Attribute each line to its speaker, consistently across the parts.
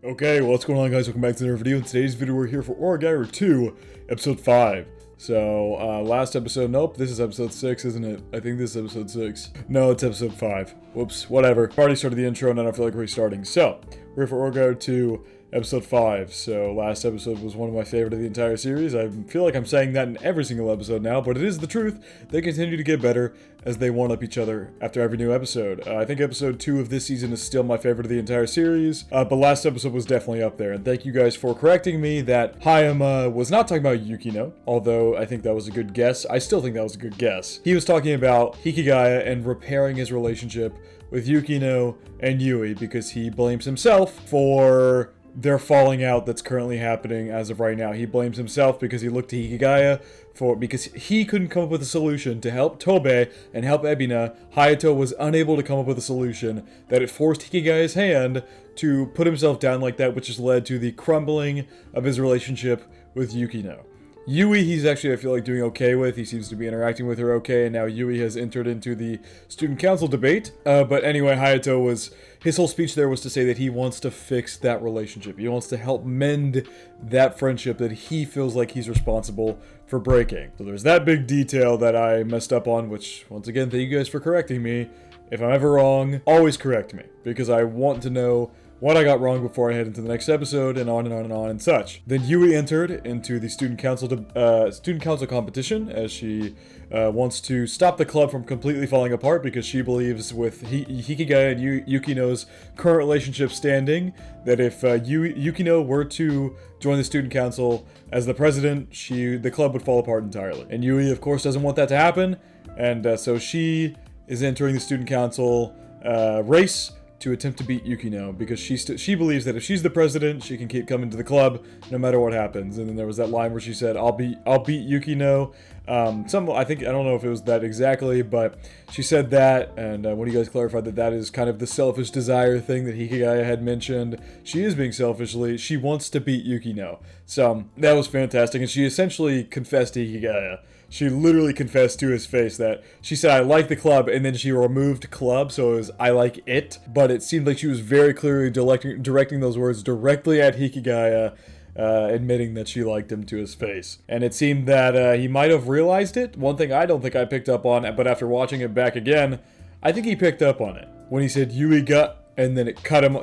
Speaker 1: Okay, well, what's going on, guys? Welcome back to another video. In today's video, we're here for Oregairu 2, episode 5. So, last episode, nope, this is episode 6, isn't it? I think this is episode 6. No, it's episode 5. Whoops, whatever. I've already started the intro, and I don't feel like restarting. So, we're here for Oregairu 2, episode 5. So, last episode was one of my favorite of the entire series. I feel like I'm saying that in every single episode now, but it is the truth. They continue to get better as they one-up each other after every new episode. I think episode 2 of this season is still my favorite of the entire series, but last episode was definitely up there. And thank you guys for correcting me that Hayama was not talking about Yukino, although I think that was a good guess. I still think that was a good guess. He was talking about Hikigaya and repairing his relationship with Yukino and Yui because he blames himself for their falling out that's currently happening as of right now. He blames himself because he looked to Hikigaya because he couldn't come up with a solution to help Tobe and help Ebina. Hayato was unable to come up with a solution that it forced Hikigaya's hand to put himself down like that, which has led to the crumbling of his relationship with Yukino. Yui, he's actually, I feel like, doing okay with. He seems to be interacting with her okay, and now Yui has entered into the student council debate. But anyway, his whole speech there was to say that he wants to fix that relationship. He wants to help mend that friendship that he feels like he's responsible for breaking. So there's that big detail that I messed up on, which, once again, thank you guys for correcting me. If I'm ever wrong, always correct me, because I want to know what I got wrong before I head into the next episode, and on and on and on and such. Then Yui entered into the student council competition, as she wants to stop the club from completely falling apart, because she believes with Hikigaya and Yukino's current relationship standing, that if Yukino were to join the student council as the president, the club would fall apart entirely. And Yui, of course, doesn't want that to happen, and so she is entering the student council race to attempt to beat Yukino, because she believes that if she's the president, she can keep coming to the club no matter what happens. And then there was that line where she said, "I'll beat Yukino." I don't know if it was that exactly, but she said that, and when you guys clarified that is kind of the selfish desire thing that Hikigaya had mentioned. She is being she wants to beat Yukino. So that was fantastic, and she essentially confessed to Hikigaya. She literally confessed to his face that she said, "I like the club," and then she removed club, so it was, "I like it." But it seemed like she was very clearly directing those words directly at Hikigaya, admitting that she liked him to his face. And it seemed that he might have realized it. One thing I don't think I picked up on, but after watching it back again, I think he picked up on it. When he said, "Yui got," and then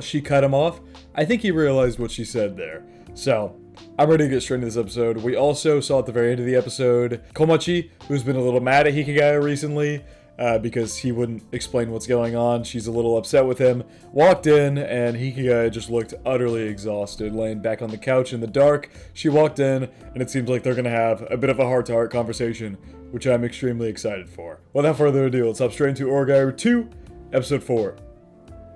Speaker 1: she cut him off, I think he realized what she said there. So I'm ready to get straight into this episode. We also saw at the very end of the episode Komachi, who's been a little mad at Hikigaya recently because he wouldn't explain what's going on. She's a little upset with him. Walked in, and Hikigaya just looked utterly exhausted, laying back on the couch in the dark. She walked in, and it seems like they're going to have a bit of a heart-to-heart conversation, which I'm extremely excited for. Without further ado, let's hop straight into Oregairu 2, episode 4.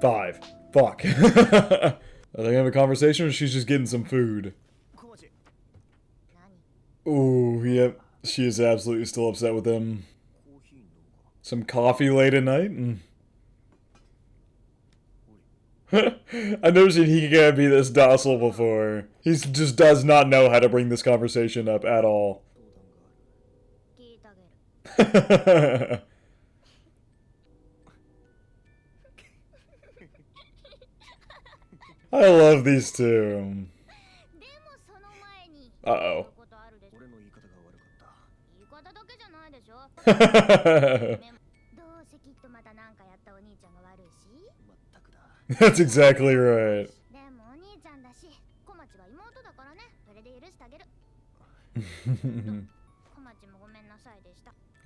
Speaker 1: 5. Fuck. Are they going to have a conversation, or she's just getting some food? Ooh, yep. She is absolutely still upset with him. Some coffee late at night? I've never seen Hikigaya be this docile before. He just does not know how to bring this conversation up at all. I love these two. Uh-oh. That's exactly right.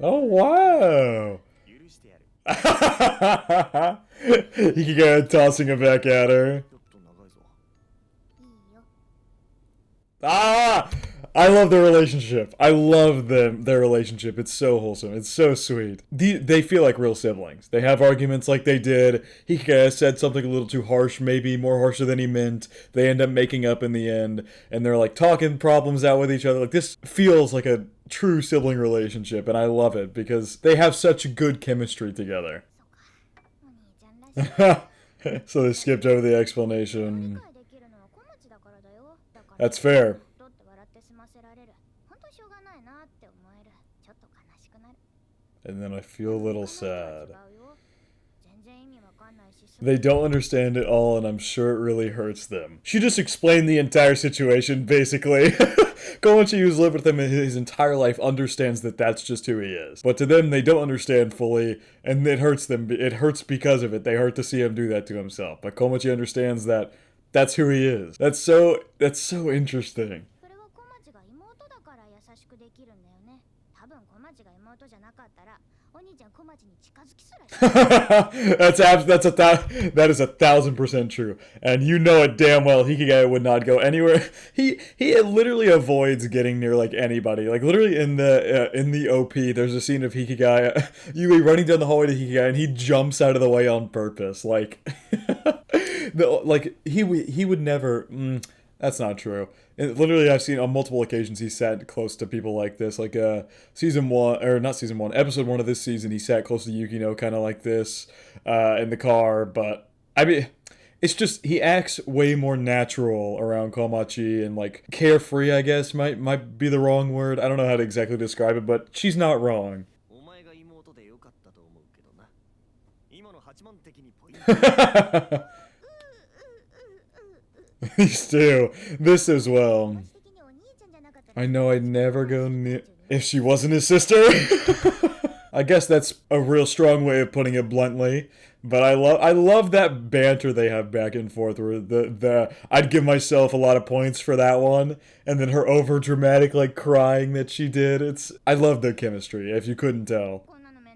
Speaker 1: Oh, wow. He can tossing it back at her. Ah! I love their relationship. I love their relationship. It's so wholesome. It's so sweet. They feel like real siblings. They have arguments like they did. He said something a little too harsh, maybe more harsher than he meant. They end up making up in the end, and they're like talking problems out with each other. Like, this feels like a true sibling relationship, and I love it because they have such good chemistry together. So they skipped over the explanation. That's fair. And then I feel a little sad. They don't understand it all, and I'm sure it really hurts them. She just explained the entire situation, basically. Komachi, who's lived with him his entire life, understands that that's just who he is. But to them, they don't understand fully, and it hurts them. It hurts because of it. They hurt to see him do that to himself. But Komachi understands that that's who he is. That's so interesting. That is 1,000% true, and you know it damn well. Hikigaya would not go anywhere. He literally avoids getting near like anybody. Like literally in the OP, there's a scene of Hikigaya, Yui running down the hallway to Hikigaya, and he jumps out of the way on purpose. Like, he would never. That's not true. And literally, I've seen on multiple occasions he sat close to people like this. Like episode 1 of this season, he sat close to Yukino, kind of like this, in the car. But I mean, it's just he acts way more natural around Komachi and like carefree. I guess might be the wrong word. I don't know how to exactly describe it, but she's not wrong. These two. This as well. I know I'd never go near if she wasn't his sister. I guess that's a real strong way of putting it bluntly. But I love that banter they have back and forth where the I'd give myself a lot of points for that one. And then her over dramatic like crying that she did. I love their chemistry, if you couldn't tell.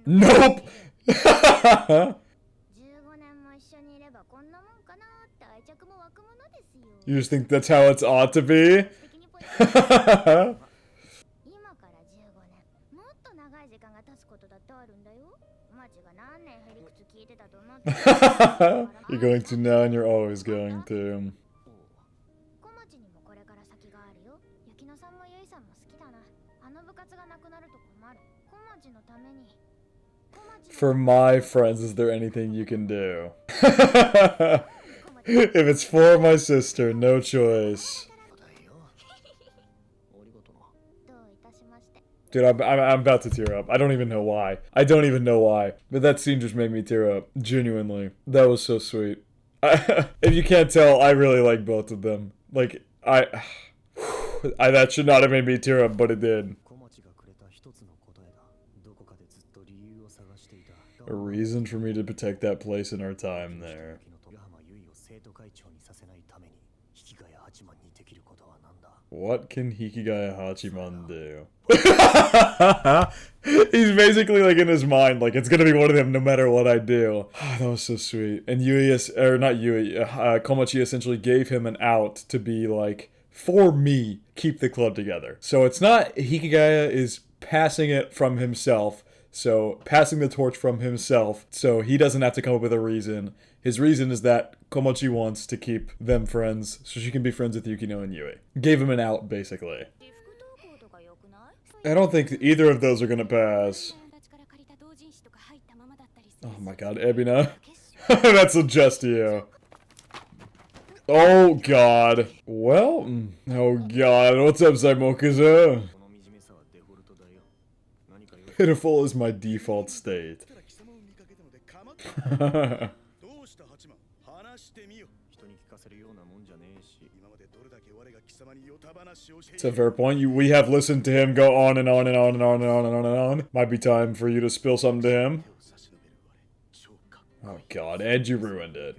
Speaker 1: Nope! You just think that's how it's ought to be? You're going to now and you're always going to. For my friends, is there anything you can do? If it's for my sister, no choice. Dude, I'm about to tear up. I don't even know why. But that scene just made me tear up. Genuinely. That was so sweet. If you can't tell, I really like both of them. Like, that should not have made me tear up, but it did. A reason for me to protect that place in our time there. What can Hikigaya Hachiman do? He's basically like in his mind, like it's gonna be one of them no matter what I do. That was so sweet. And Komachi essentially gave him an out to be like, for me, keep the club together. So it's not Hikigaya is passing it from himself. So passing the torch from himself. So he doesn't have to come up with a reason. His reason is that Komachi wants to keep them friends so she can be friends with Yukino and Yui. Gave him an out, basically. I don't think either of those are gonna pass. Oh my god, Ebina. That's just you. Oh god. Well, oh god. What's up, Saimokuza? Pitiful is my default state. It's a fair point. We have listened to him go on and on and on and on and on and on and on. Might be time for you to spill something to him. Oh god, Ed, you ruined it.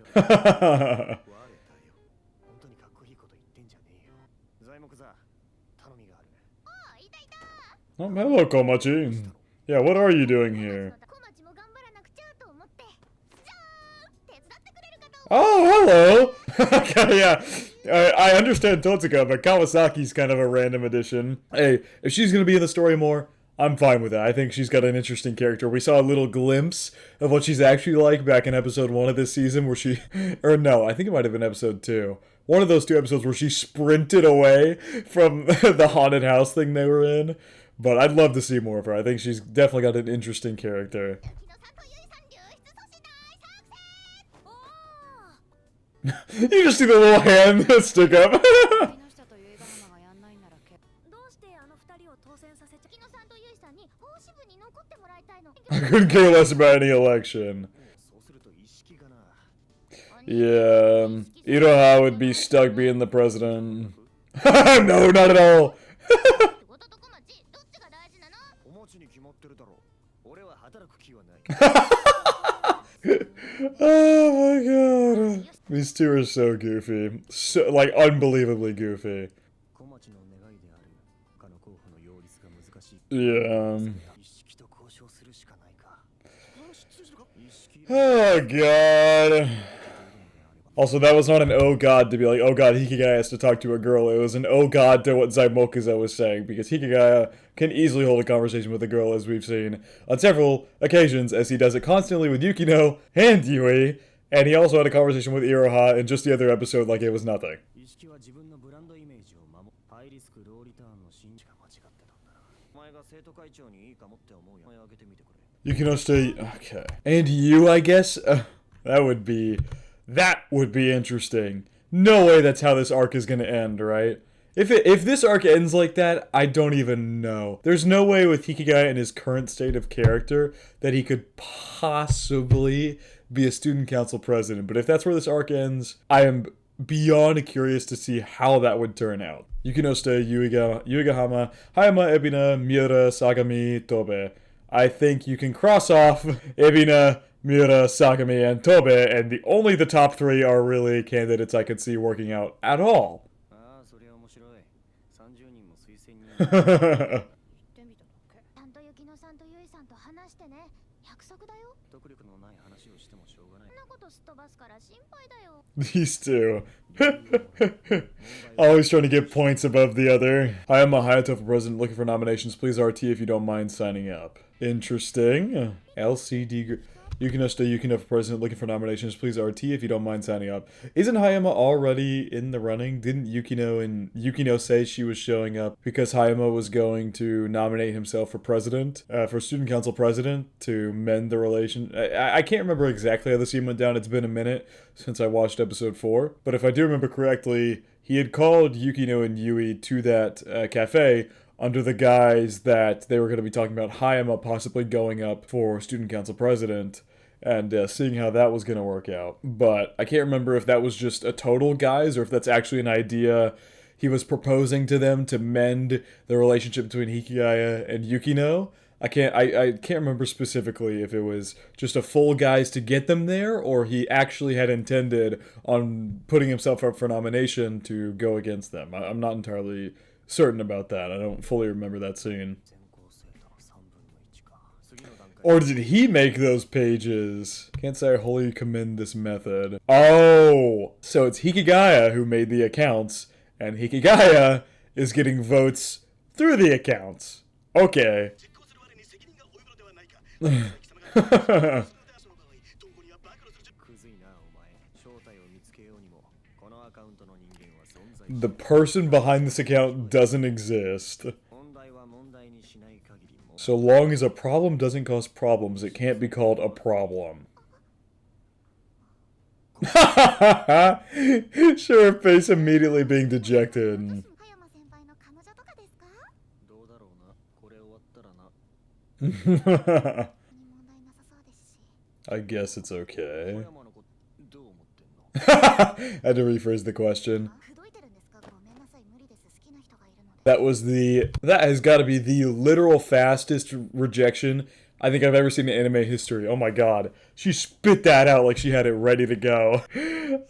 Speaker 1: Oh, hello, Komachi. Yeah, what are you doing here? Oh, hello! Okay, yeah. I understand Totsuka, but Kawasaki's kind of a random addition. Hey, if she's gonna be in the story more, I'm fine with that. I think she's got an interesting character. We saw a little glimpse of what she's actually like back in episode 1 of this season where she... Or no, I think it might have been episode 2. One of those 2 episodes where she sprinted away from the haunted house thing they were in. But I'd love to see more of her. I think she's definitely got an interesting character. You just see the little hand stick up. I couldn't care less about any election. Yeah, Iroha would be stuck being the president. No, not at all. Oh my god. These two are so goofy. So, like, unbelievably goofy. Yeah. Oh god. Also, that was not an oh god to be like, oh god, Hikigaya has to talk to a girl. It was an oh god to what Zaimokuza was saying, because Hikigaya can easily hold a conversation with a girl, as we've seen on several occasions, as he does it constantly with Yukino and Yui, and he also had a conversation with Iroha in just the other episode like it was nothing. Yukino stay... Okay. And you, I guess? That would be interesting. No way that's how this arc is gonna end, right? If this arc ends like that, I don't even know. There's no way with Hikigaya in his current state of character that he could possibly be a student council president. But if that's where this arc ends, I am beyond curious to see how that would turn out. Yukinosuke, Yuigahama, Hayama, Ebina, Miura, Sagami, Tobe. I think you can cross off Ebina, Miura, Sagami, and Tobe, and only the top three are really candidates I could see working out at all. These two. Always trying to get points above the other. Hi, I'm a Hayato for president looking for nominations. Please RT if you don't mind signing up. Interesting. LCD... Yukino for president looking for nominations. Please RT if you don't mind signing up. Isn't Hayama already in the running? Didn't Yukino say she was showing up because Hayama was going to nominate himself for president, for student council president, to mend the relation? I can't remember exactly how the scene went down. It's been a minute since I watched episode 4. But if I do remember correctly, he had called Yukino and Yui to that cafe under the guise that they were going to be talking about Hayama possibly going up for student council president and seeing how that was going to work out. But I can't remember if that was just a total guise or if that's actually an idea he was proposing to them to mend the relationship between Hikigaya and Yukino. I can't remember specifically if it was just a full guise to get them there or he actually had intended on putting himself up for nomination to go against them. I'm not entirely certain about that. I don't fully remember that scene. Or did he make those pages? Can't say I wholly commend this method. Oh! So it's Hikigaya who made the accounts, and Hikigaya is getting votes through the accounts. Okay. The person behind this account doesn't exist. So long as a problem doesn't cause problems, it can't be called a problem. Sure, face immediately being dejected. I guess it's okay. I had to rephrase the question. That has got to be the literal fastest rejection I think I've ever seen in anime history. Oh my god. She spit that out like she had it ready to go.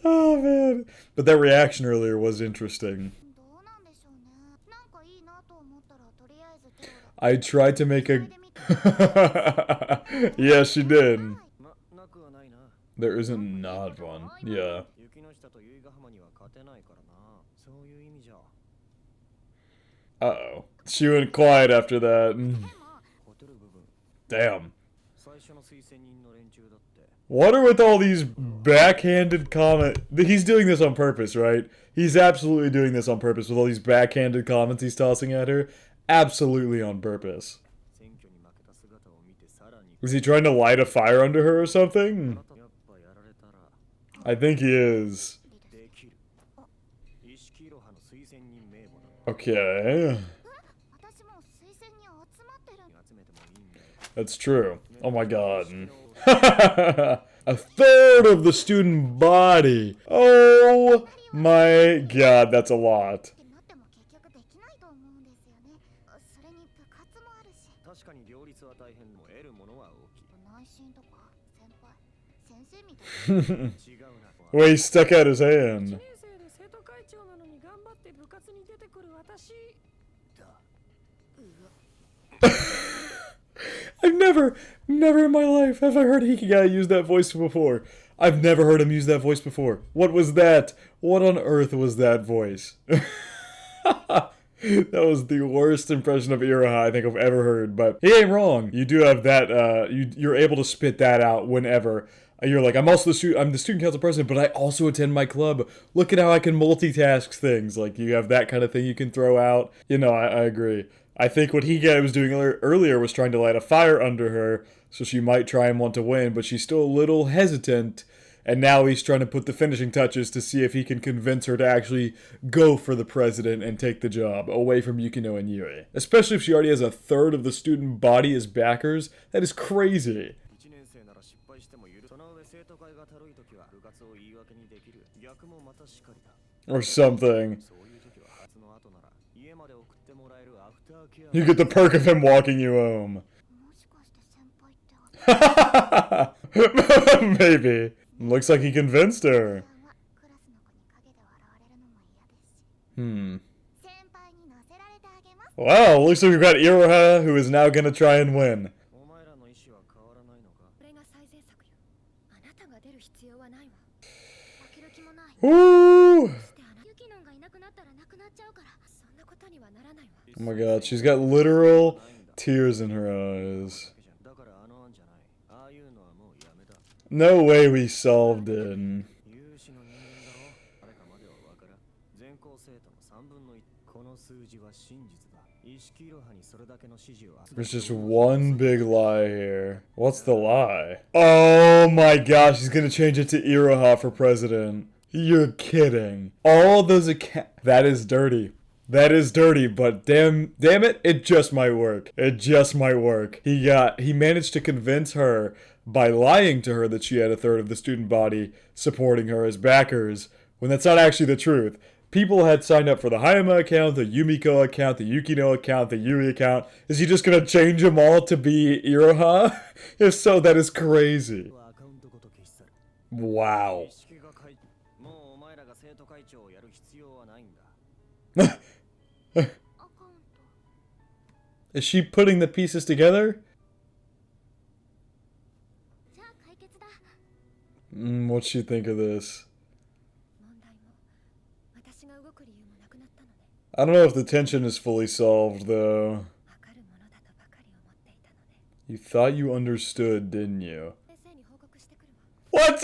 Speaker 1: Oh man. But that reaction earlier was interesting. I tried to make a... Yeah, she did. There isn't not one. Yeah. Uh-oh. She went quiet after that. Damn. What are with all these backhanded comments? He's doing this on purpose, right? He's absolutely doing this on purpose with all these backhanded comments he's tossing at her. Absolutely on purpose. Is he trying to light a fire under her or something? I think he is. Okay. That's true. Oh my god. A third of the student body. Oh my god, that's a lot. Well, he stuck out his hand. I've never in my life have I heard Hikigai use that voice before. I've never heard him use that voice before. What was that? What on earth was that voice? That was the worst impression of Iroha I think I've ever heard, but he ain't wrong. You do have that, you're able to spit that out whenever. You're like, I'm the student council president, but I also attend my club. Look at how I can multitask things. Like, you have that kind of thing you can throw out. You know, I agree. I think what Hikigai was doing earlier was trying to light a fire under her, so she might try and want to win, but she's still a little hesitant. And now he's trying to put the finishing touches to see if he can convince her to actually go for the president and take the job, away from Yukino and Yui. Especially if she already has a third of the student body as backers. That is crazy. Or something. You get the perk of him walking you home. Maybe. Looks like he convinced her. Wow, looks like we've got Iroha, who is now gonna try and win. Woo! Oh my god, she's got literal tears in her eyes. No way we solved it. There's just one big lie here. What's the lie? Oh my gosh, he's gonna change it to Iroha for president. You're kidding. All those that is dirty. That is dirty, but damn it, it just might work. It just might work. He managed to convince her by lying to her that she had a third of the student body supporting her as backers, when that's not actually the truth. People had signed up for the Hayama account, the Yumiko account, the Yukino account, the Yui account. Is he just gonna change them all to be Iroha? If so, that is crazy. Wow. Is she putting the pieces together? What'd she think of this? I don't know if the tension is fully solved, though. You thought you understood, didn't you? What?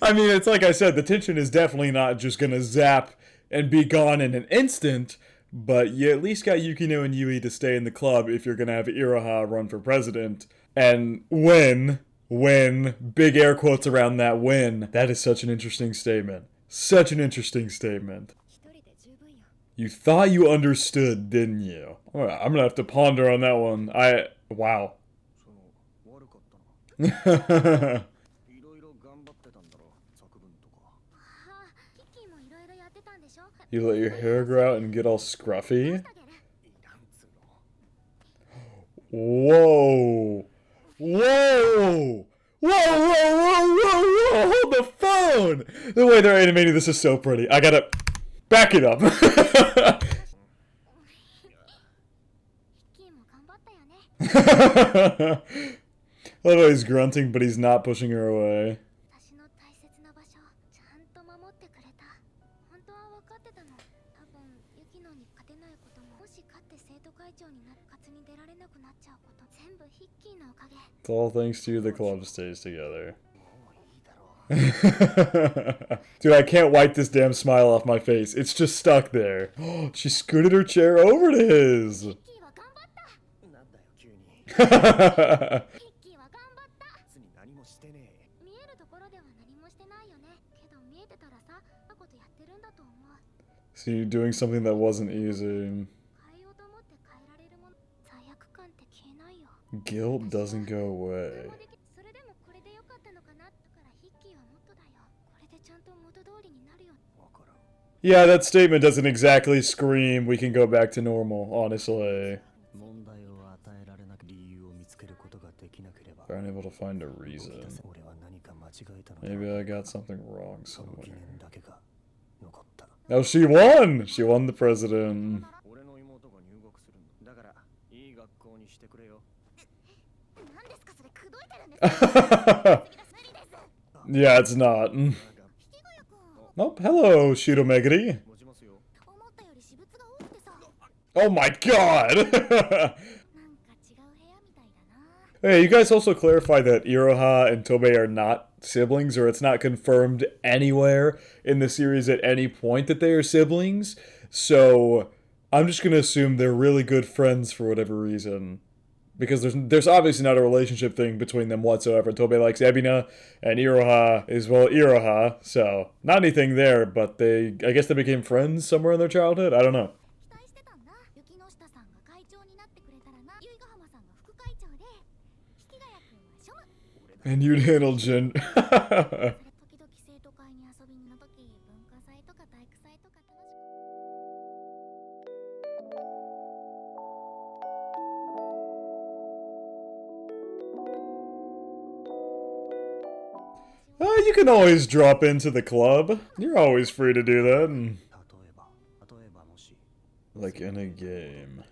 Speaker 1: I mean, it's like I said, the tension is definitely not just gonna zap and be gone in an instant, but you at least got Yukino and Yui to stay in the club if you're gonna have Iroha run for president. And win, big air quotes around that win. That is such an interesting statement. Such an interesting statement. You thought you understood, didn't you? I'm gonna have to ponder on that one. Wow. You let your hair grow out and get all scruffy? Whoa! Whoa! Whoa! Hold the phone! The way they're animating this is so pretty. I gotta back it up. I love how he's grunting, but he's not pushing her away. It's all thanks to you the club stays together. Dude, I can't wipe this damn smile off my face. It's just stuck there. She scooted her chair over to his. So you're doing something that wasn't easy. Guilt doesn't go away. Yeah, that statement doesn't exactly scream we can go back to normal, honestly. They're unable to find a reason. Maybe I got something wrong somewhere. Oh, she won! She won the president. Yeah, it's not. Nope. Hello, Shidomegiri. Oh my god! Hey, you guys also clarify that Iroha and Tobei are not siblings, or it's not confirmed anywhere in the series at any point that they are siblings. So I'm just gonna assume they're really good friends for whatever reason. Because there's obviously not a relationship thing between them whatsoever. Tobei likes Ebina, and Iroha is, well, Iroha. So, not anything there, but I guess they became friends somewhere in their childhood? I don't know. And you'd handle Jin. You can always drop into the club. You're always free to do that. Like in a game.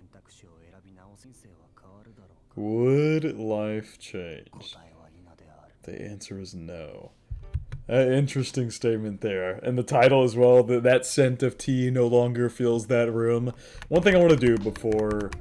Speaker 1: Would life change? The answer is no. Interesting statement there. And the title as well, that scent of tea no longer fills that room. One thing I want to do before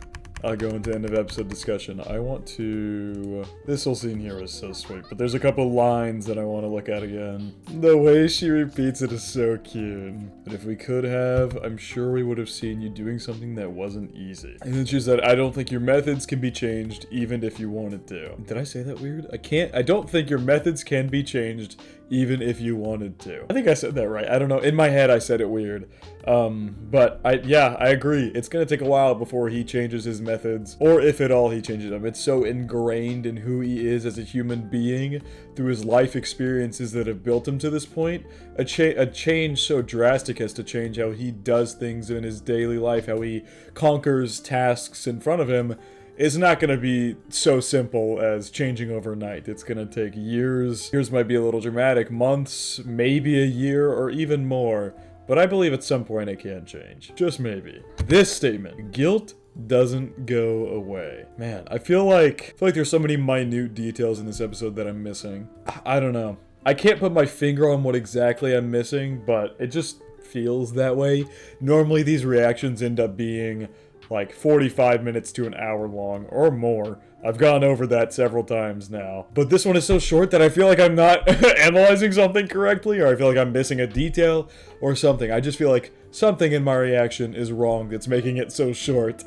Speaker 1: I go into end of episode discussion, I want to... This whole scene here is so sweet, but there's a couple lines that I want to look at again. The way she repeats it is so cute. But if we could have, I'm sure we would have seen you doing something that wasn't easy. And then she said, I don't think your methods can be changed even if you wanted to. Did I say that weird? I don't think your methods can be changed even if you wanted to. I think I said that right. I don't know. In my head, I said it weird. But yeah, I agree. It's gonna take a while before he changes his methods, or if at all he changes them. It's so ingrained in who he is as a human being through his life experiences that have built him to this point. A change so drastic as to change how he does things in his daily life, how he conquers tasks in front of him, is not going to be so simple as changing overnight. It's going to take years. Years might be a little dramatic. Months, maybe a year, or even more. But I believe at some point it can change. Just maybe. This statement, guilt doesn't go away. Man, I feel like there's so many minute details in this episode that I'm missing. I don't know. I can't put my finger on what exactly I'm missing, but it just feels that way. Normally these reactions end up being like 45 minutes to an hour long or more. I've gone over that several times now. But this one is so short that I feel like I'm not analyzing something correctly, or I feel like I'm missing a detail or something. I just feel like something in my reaction is wrong that's making it so short.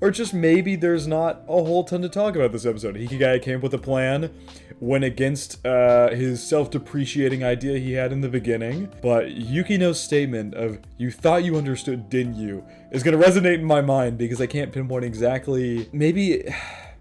Speaker 1: Or just maybe there's not a whole ton to talk about this episode. Hikigai came up with a plan, went against his self-depreciating idea he had in the beginning. But Yukino's statement of, you thought you understood, didn't you, is going to resonate in my mind because I can't pinpoint exactly. Maybe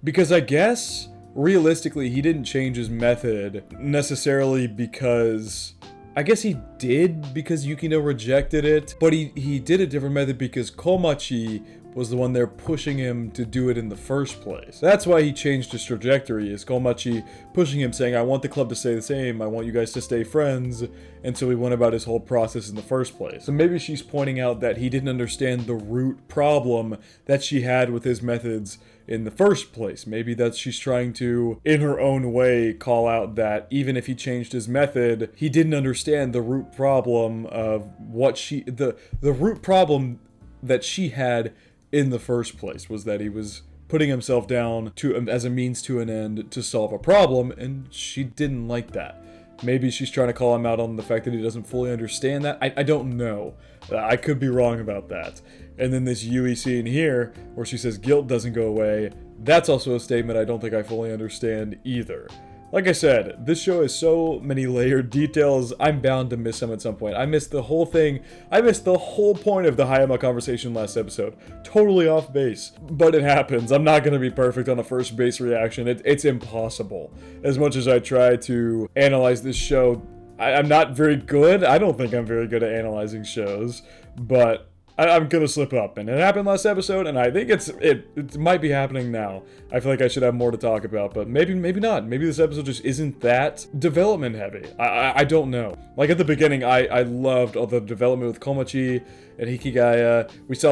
Speaker 1: because I guess realistically he didn't change his method necessarily because... I guess he did because Yukino rejected it, but he did a different method because Komachi was the one there pushing him to do it in the first place. That's why he changed his trajectory, is Komachi pushing him, saying, I want the club to stay the same, I want you guys to stay friends, and so he went about his whole process in the first place. So maybe she's pointing out that he didn't understand the root problem that she had with his methods in the first place. Maybe that she's trying to, in her own way, call out that even if he changed his method, he didn't understand the root problem of what the root problem that she had in the first place, was that he was putting himself down as a means to an end to solve a problem, and she didn't like that. Maybe she's trying to call him out on the fact that he doesn't fully understand that. I don't know. I could be wrong about that. And then this Yui scene here, where she says guilt doesn't go away, that's also a statement I don't think I fully understand either. Like I said, this show has so many layered details, I'm bound to miss some at some point. I missed the whole thing. I missed the whole point of the Hayama conversation last episode. Totally off base. But it happens. I'm not going to be perfect on a first base reaction. It's impossible. As much as I try to analyze this show, I'm not very good. I don't think I'm very good at analyzing shows, but I'm gonna slip up, and it happened last episode, and I think it might be happening now. I feel like I should have more to talk about, but maybe not. Maybe this episode just isn't that development heavy. I don't know. Like at the beginning, I loved all the development with Komachi and Hikigaya. We see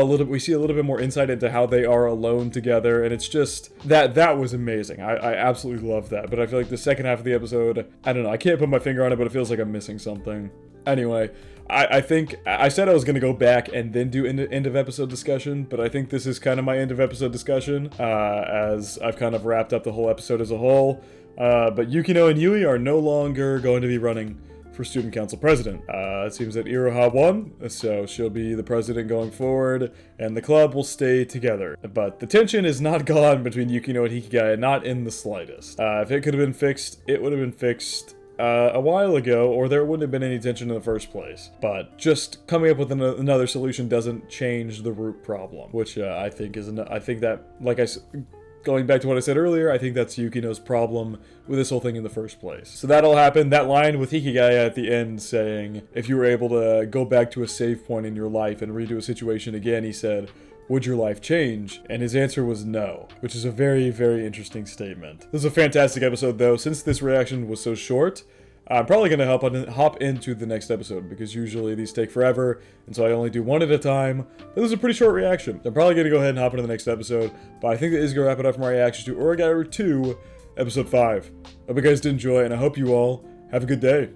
Speaker 1: a little bit more insight into how they are alone together, and it's just that was amazing. I absolutely love that. But I feel like the second half of the episode, I don't know. I can't put my finger on it, but it feels like I'm missing something. Anyway, I think I said I was going to go back and then do end of episode discussion, but I think this is kind of my end of episode discussion, as I've kind of wrapped up the whole episode as a whole. But Yukino and Yui are no longer going to be running for student council president. It seems that Iroha won, so she'll be the president going forward, and the club will stay together. But the tension is not gone between Yukino and Hikigaya, not in the slightest. If it could have been fixed, it would have been fixed a while ago, or there wouldn't have been any tension in the first place. But just coming up with another solution doesn't change the root problem, which I think that, like going back to what I said earlier, I think that's Yukino's problem with this whole thing in the first place. So that all happened. That line with Hikigaya at the end saying, if you were able to go back to a save point in your life and redo a situation again, he said, would your life change? And his answer was no, which is a very, very interesting statement. This is a fantastic episode, though. Since this reaction was so short, I'm probably going to hop into the next episode, because usually these take forever, and so I only do one at a time. But this is a pretty short reaction. I'm probably going to go ahead and hop into the next episode, but I think that is going to wrap it up for my reaction to Oregairu 2, Episode 5. Hope you guys did enjoy, and I hope you all have a good day.